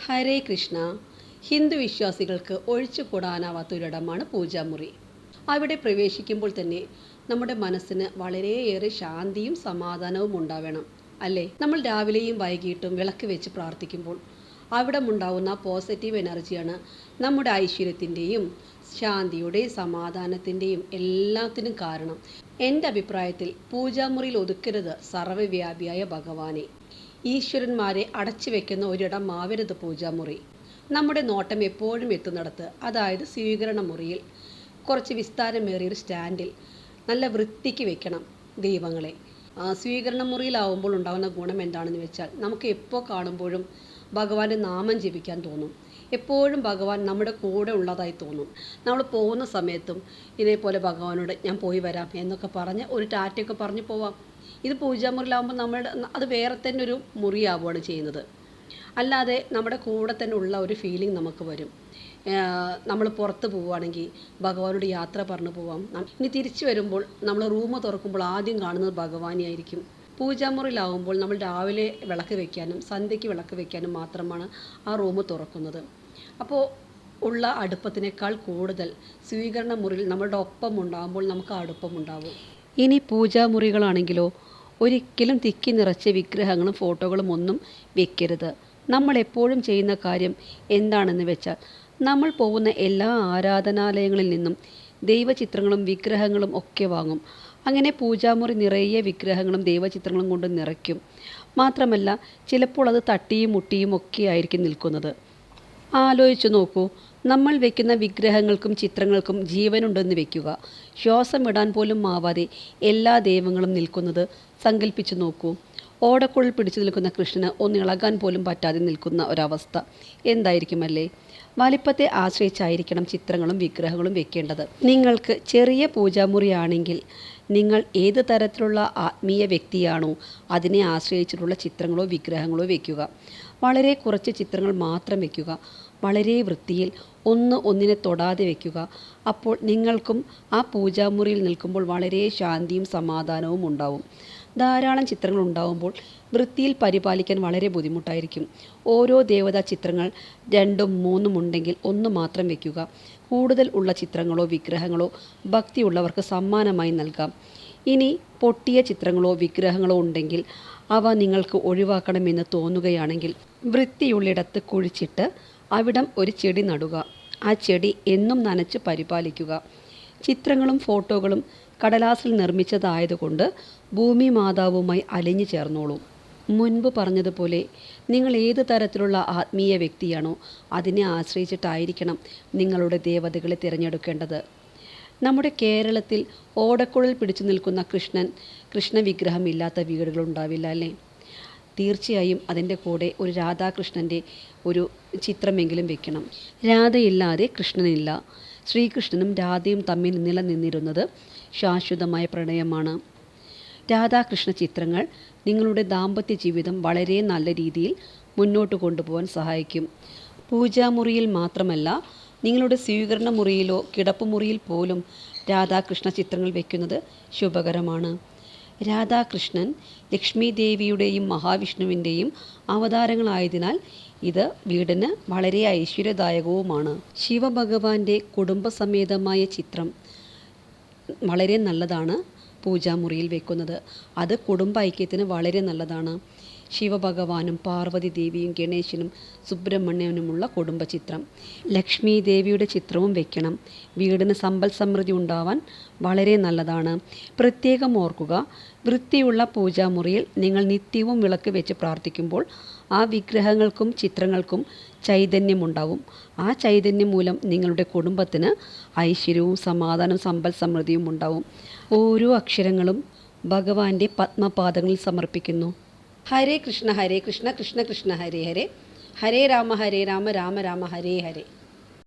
ഹരേ കൃഷ്ണ. ഹിന്ദു വിശ്വാസികൾക്ക് ഒഴിച്ചുകൂടാനാവാത്തൊരിടമാണ് പൂജാമുറി. അവിടെ പ്രവേശിക്കുമ്പോൾ തന്നെ നമ്മുടെ മനസ്സിന് വളരെയേറെ ശാന്തിയും സമാധാനവും ഉണ്ടാവണം, അല്ലേ? നമ്മൾ രാവിലെയും വൈകിട്ടും വിളക്ക് വെച്ച് പ്രാർത്ഥിക്കുമ്പോൾ അവിടെ ഉണ്ടാവുന്ന പോസിറ്റീവ് എനർജിയാണ് നമ്മുടെ ഐശ്വര്യത്തിൻ്റെയും ശാന്തിയുടെയും സമാധാനത്തിൻ്റെയും എല്ലാത്തിനും കാരണം. എൻ്റെ അഭിപ്രായത്തിൽ പൂജാമുറിയിൽ ഒതുക്കരുത് സർവ്വവ്യാപിയായ ഭഗവാനെ. ഈശ്വരന്മാരെ അടച്ചു വെക്കുന്ന ഒരിടം ആവരുത് പൂജാമുറി. നമ്മുടെ നോട്ടം എപ്പോഴും എത്തുന്നിടത്ത്, അതായത് സ്വീകരണ മുറിയിൽ കുറച്ച് വിസ്താരമേറിയൊരു സ്റ്റാൻഡിൽ നല്ല വൃത്തിക്ക് വെക്കണം ദൈവങ്ങളെ. സ്വീകരണ മുറിയിലാവുമ്പോൾ ഉണ്ടാകുന്ന ഗുണം എന്താണെന്ന് വെച്ചാൽ നമുക്ക് എപ്പോൾ കാണുമ്പോഴും ഭഗവാന്റെ നാമം ജപിക്കാൻ തോന്നും. എപ്പോഴും ഭഗവാൻ നമ്മുടെ കൂടെ ഉള്ളതായി തോന്നും. നമ്മൾ പോകുന്ന സമയത്തും ഇതേപോലെ ഭഗവാനോട് ഞാൻ പോയി വരാം എന്നൊക്കെ പറഞ്ഞ് ഒരു ടാറ്റയൊക്കെ പറഞ്ഞ് പോവാം. ഇത് പൂജാമുറിയിലാവുമ്പോൾ അത് വേറെ തന്നെ ഒരു മുറിയാവുകയാണ് ചെയ്യുന്നത്. അല്ലാതെ നമ്മുടെ കൂടെ തന്നെ ഉള്ള ഒരു ഫീലിംഗ് നമുക്ക് വരും. നമ്മൾ പുറത്ത് പോവുകയാണെങ്കിൽ ഭഗവാനോട് യാത്ര പറഞ്ഞു പോവാം. ഇനി തിരിച്ചു വരുമ്പോൾ നമ്മൾ റൂം തുറക്കുമ്പോൾ ആദ്യം കാണുന്നത് ഭഗവാനെയായിരിക്കും. പൂജാമുറിയിലാവുമ്പോൾ നമ്മൾ രാവിലെ വിളക്ക് വയ്ക്കാനും സന്ധ്യയ്ക്ക് വിളക്ക് വയ്ക്കാനും മാത്രമാണ് ആ റൂം തുറക്കുന്നത്. അപ്പോൾ ഉള്ള അടുപ്പത്തിനേക്കാൾ കൂടുതൽ സ്വീകരണ മുറിയിൽ നമ്മളുടെ ഒപ്പം ഉണ്ടാകുമ്പോൾ നമുക്ക് അടുപ്പമുണ്ടാവും. ഇനി പൂജാമുറികളാണെങ്കിലോ ഒരിക്കലും തിക്കി നിറച്ച വിഗ്രഹങ്ങളും ഫോട്ടോകളും ഒന്നും വെക്കരുത്. നമ്മൾ എപ്പോഴും ചെയ്യുന്ന കാര്യം എന്താണെന്ന് വെച്ചാൽ നമ്മൾ പോകുന്ന എല്ലാ ആരാധനാലയങ്ങളിൽ നിന്നും ദൈവചിത്രങ്ങളും വിഗ്രഹങ്ങളും ഒക്കെ വാങ്ങും. അങ്ങനെ പൂജാമുറി നിറയെ വിഗ്രഹങ്ങളും ദൈവചിത്രങ്ങളും കൊണ്ട് നിറയ്ക്കും. മാത്രമല്ല ചിലപ്പോൾ അത് തട്ടിയും മുട്ടിയും ഒക്കെ ആയിരിക്കും നിൽക്കുന്നത്. ആലോചിച്ചു നോക്കൂ, നമ്മൾ വെക്കുന്ന വിഗ്രഹങ്ങൾക്കും ചിത്രങ്ങൾക്കും ജീവനുണ്ടെന്ന് വെക്കുക. ശ്വാസം ഇടാൻ പോലും ആവാതെ എല്ലാ ദൈവങ്ങളും നിൽക്കുന്നത് സങ്കല്പിച്ചു നോക്കൂ. ഓടക്കുഴൽ പിടിച്ചു നിൽക്കുന്ന കൃഷ്ണന് ഒന്നിളകാൻ പോലും പറ്റാതെ നിൽക്കുന്ന ഒരവസ്ഥ എന്തായിരിക്കുമല്ലേ? വലിപ്പത്തെ ആശ്രയിച്ചായിരിക്കണം ചിത്രങ്ങളും വിഗ്രഹങ്ങളും വെക്കേണ്ടത്. നിങ്ങൾക്ക് ചെറിയ പൂജാമുറിയാണെങ്കിൽ നിങ്ങൾ ഏത് തരത്തിലുള്ള ആത്മീയ വ്യക്തിയാണോ അതിനെ ആശ്രയിച്ചിട്ടുള്ള ചിത്രങ്ങളോ വിഗ്രഹങ്ങളോ വെക്കുക. വളരെ കുറച്ച് ചിത്രങ്ങൾ മാത്രം വെക്കുക. വളരെ വൃത്തിയിൽ ഒന്നിനെ തൊടാതെ വെക്കുക. അപ്പോൾ നിങ്ങൾക്കും ആ പൂജാമുറിയിൽ നിൽക്കുമ്പോൾ വളരെ ശാന്തിയും സമാധാനവും ഉണ്ടാവും. ധാരാളം ചിത്രങ്ങൾ ഉണ്ടാവുമ്പോൾ വൃത്തിയിൽ പരിപാലിക്കാൻ വളരെ ബുദ്ധിമുട്ടായിരിക്കും. ഓരോ ദേവതാ ചിത്രങ്ങൾ 2ഉം 3ഉം ഉണ്ടെങ്കിൽ 1 മാത്രം വെക്കുക. കൂടുതൽ ഉള്ള ചിത്രങ്ങളോ വിഗ്രഹങ്ങളോ ഭക്തിയുള്ളവർക്ക് സമ്മാനമായി നൽകാം. ഇനി പൊട്ടിയ ചിത്രങ്ങളോ വിഗ്രഹങ്ങളോ ഉണ്ടെങ്കിൽ അവ നിങ്ങൾക്ക് ഒഴിവാക്കണമെന്ന് തോന്നുകയാണെങ്കിൽ വൃത്തിയുള്ളിടത്ത് കുഴിച്ചിട്ട് അവിടം ഒരു ചെടി നടുക. ആ ചെടി എന്നും നനച്ച് പരിപാലിക്കുക. ചിത്രങ്ങളും ഫോട്ടോകളും കടലാസിൽ നിർമ്മിച്ചതായതുകൊണ്ട് ഭൂമി മാതാവുമായി അലിഞ്ഞു ചേർന്നോളൂ. മുൻപ് പറഞ്ഞതുപോലെ നിങ്ങൾ ഏത് തരത്തിലുള്ള ആത്മീയ വ്യക്തിയാണോ അതിനെ ആശ്രയിച്ചിട്ടായിരിക്കണം നിങ്ങളുടെ ദേവതകളെ തിരഞ്ഞെടുക്കേണ്ടത്. നമ്മുടെ കേരളത്തിൽ ഓടക്കുഴൽ പിടിച്ചു നിൽക്കുന്ന കൃഷ്ണ വിഗ്രഹം ഇല്ലാത്ത വീടുകളുണ്ടാവില്ല, അല്ലേ? തീർച്ചയായും അതിൻ്റെ കൂടെ ഒരു രാധാകൃഷ്ണൻ്റെ ഒരു ചിത്രമെങ്കിലും വെക്കണം. രാധയില്ലാതെ കൃഷ്ണനില്ല. ശ്രീകൃഷ്ണനും രാധയും തമ്മിൽ നിലനിന്നിരുന്നത് ശാശ്വതമായ പ്രണയമാണ്. രാധാകൃഷ്ണ ചിത്രങ്ങൾ നിങ്ങളുടെ ദാമ്പത്യ ജീവിതം വളരെ നല്ല രീതിയിൽ മുന്നോട്ട് കൊണ്ടുപോകാൻ സഹായിക്കും. പൂജാമുറിയിൽ മാത്രമല്ല, നിങ്ങളുടെ സ്വീകരണ മുറിയിലോ കിടപ്പുമുറിയിൽ പോലും രാധാകൃഷ്ണ ചിത്രങ്ങൾ വയ്ക്കുന്നത് ശുഭകരമാണ്. രാധാകൃഷ്ണൻ ലക്ഷ്മി ദേവിയുടെയും മഹാവിഷ്ണുവിൻ്റെയും അവതാരങ്ങളായതിനാൽ ഇത് വീടിന് വളരെ ഐശ്വര്യദായകവുമാണ്. ശിവഭഗവാന്റെ കുടുംബസമേതമായ ചിത്രം വളരെ നല്ലതാണ് പൂജാമുറിയിൽ വെക്കുന്നത്. അത് കുടുംബ ഐക്യത്തിന് വളരെ നല്ലതാണ്. ശിവഭഗവാനും പാർവതി ദേവിയും ഗണേശനും സുബ്രഹ്മണ്യനുമുള്ള കുടുംബചിത്രം. ലക്ഷ്മി ദേവിയുടെ ചിത്രവും വെക്കണം. വീടിന് സമ്പൽ സമൃദ്ധി ഉണ്ടാവാൻ വളരെ നല്ലതാണ്. പ്രത്യേകം ഓർക്കുക, വൃത്തിയുള്ള പൂജാമുറിയിൽ നിങ്ങൾ നിത്യവും വിളക്ക് വെച്ച് പ്രാർത്ഥിക്കുമ്പോൾ ആ വിഗ്രഹങ്ങൾക്കും ചിത്രങ്ങൾക്കും ചൈതന്യമുണ്ടാവും. ആ ചൈതന്യം മൂലം നിങ്ങളുടെ കുടുംബത്തിന് ഐശ്വര്യവും സമാധാനവും സമ്പൽ സമൃദ്ധിയും ഉണ്ടാവും. ഓരോ അക്ഷരങ്ങളും ഭഗവാന്റെ പത്മപാദങ്ങളിൽ സമർപ്പിക്കുന്നു. ഹരേ കൃഷ്ണ കൃഷ്ണ കൃഷ്ണ ഹരേ ഹരേ, ഹരേ രാമ രാമ രാമ ഹരേ ഹരേ.